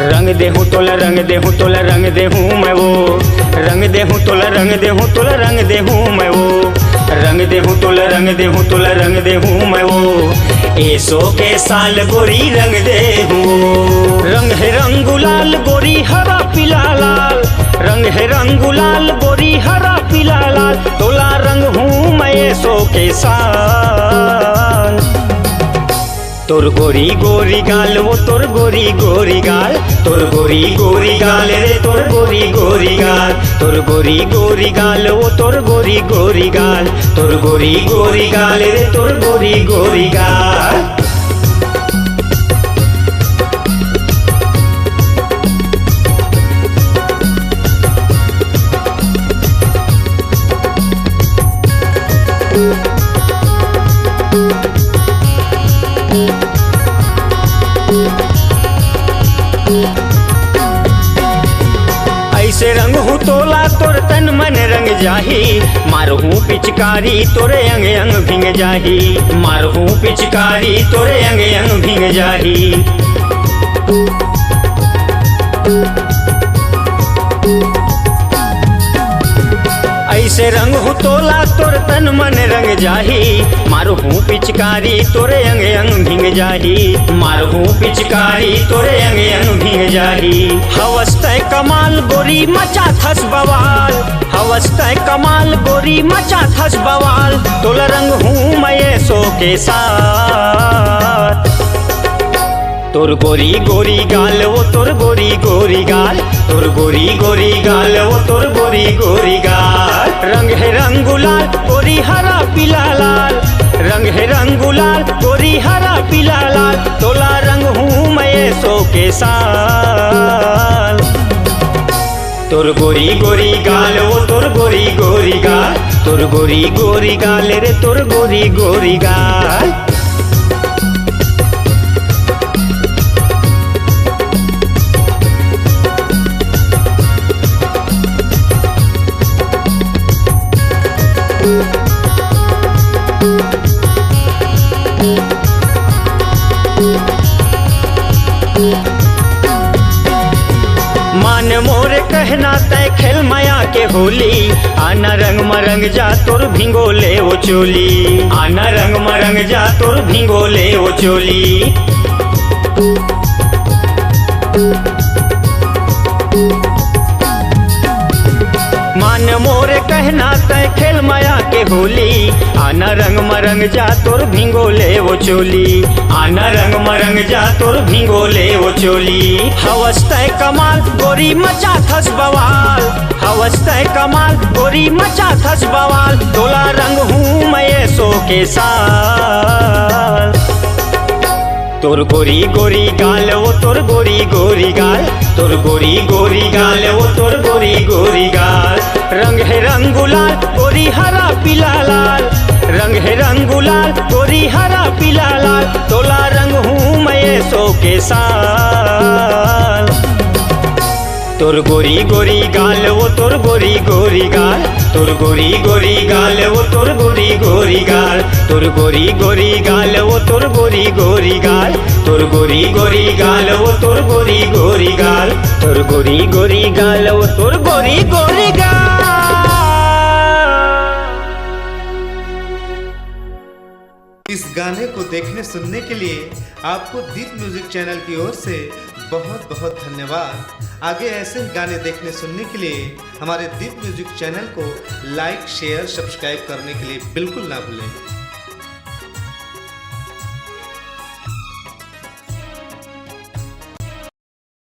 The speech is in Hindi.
रंग देहूँ तोला रंग देहूँ तोला रंग देहूँ मैं वो, रंग देहूँ तोला रंग देहूँ तोला रंग देहूँ मैं वो, रंग देहूँ तोला रंग देहूँ तोला रंग देहूँ मैं वो, ऐसो के साल गोरी रंग देहूँ। रंग है रंग गुलाल गोरी हरा पीला लाल, रंग है रंग गुलाल गोरी हरा पीला लाल, तोला रंग हूँ मैं ऐसो के साल। तोर गोरी गोरी गाल वो तोर गोरी गोरी गाल, तोर गोरी गोरी गाल रे तोर गोरी गोरी गाल, तोर गोरी गोरी गाल वो तोर गोरी गोरी गाल, तोर गोरी गोरी गाल रे तोर गोरी गोरी गाल। ऐसे रंग हूँ तोला तोर तन मन रंग जाही, मारहूँ पिचकारी तोरे अंग अंग भींग जाही, मारहूँ पिचकारी तोरे अंग अंग भींग जाही। ऐसे रंग हूँ तोला तोर तन मन रंग जाही, मारहूँ पिचकारी तोरे अंग अंग भींग जाही, मारहूँ पिचकारी तोरे अंग अंग भींग जाही। हवस तय कमाल गोरी मचा थस बवाल, हवस तय कमाल गोरी मचा थस बवाल, तोला रंग हूँ मैं ऐसो के साथ। तोर गोरी गोरी गाल वो तोर गोरी गोरी गाल, तोर गोरी गोरी गाल वो तोर गोरी गोरी गाल। रंग है रंग गुलाल गोरी हरा पीला लाल, रंग है रंग गुलाल गोरी हरा पीला लाल, तोला रंग हूँ मैं ऐसो के साल। तोर गोरी गोरी गाल वो तोर गोरी गोरी गाल, तोर गोरी गोरी गाल रे तोर गोरी गोरी गाल। मान मोर कहना तय खेल माया के होली, आना रंग मरंग जा तोर भिंगोले वो चोली, आना रंग मरंग जा तोर भिंगोले वो चोली। मान मोर कहना तय खेल माया के होली, आना रंग मरंग जा तोर भिंगोले वो चोली, आना रंग मरंग जा तोर भिंगोले वो चोली। हवस तय कमाल गोरी मचा थस बवाल, हवस तय कमाल गोरी मचा थस बवाल, तोला रंग हूँ मैं ऐसो के साल। तोर गोरी गोरी गाल वो तोर गोरी गोरी गाल, तोर गोरी गोरी गाल वो तोर गोरी गोरी गाल। रंग है रंग गुलाल गोरी हरा पीला लाल, रंग है रंग गुलाल गोरी हरा पीला लाल, तोला रंग हूँ मैं ऐसो के साल। तोर गोरी गोरी गाल वो तोर गोरी गोरी गाल, तोर गोरी गोरी गाल वो तोर गोरी गोरी गाल, तोर गोरी गोरी गाल वो तोर गोरी गोरी गाल, तोर गोरी गोरी गाल वो तोर गोरी गोरी गाल, तोर गोरी गोरी गाल वो तोर गोरी गोरी गाल। इस गाने को देखने सुनने के लिए आपको दीप म्यूजिक चैनल की ओर से बहुत बहुत धन्यवाद। आगे ऐसे ही गाने देखने सुनने के लिए हमारे दीप म्यूजिक चैनल को लाइक शेयर सब्सक्राइब करने के लिए बिल्कुल ना भूलें।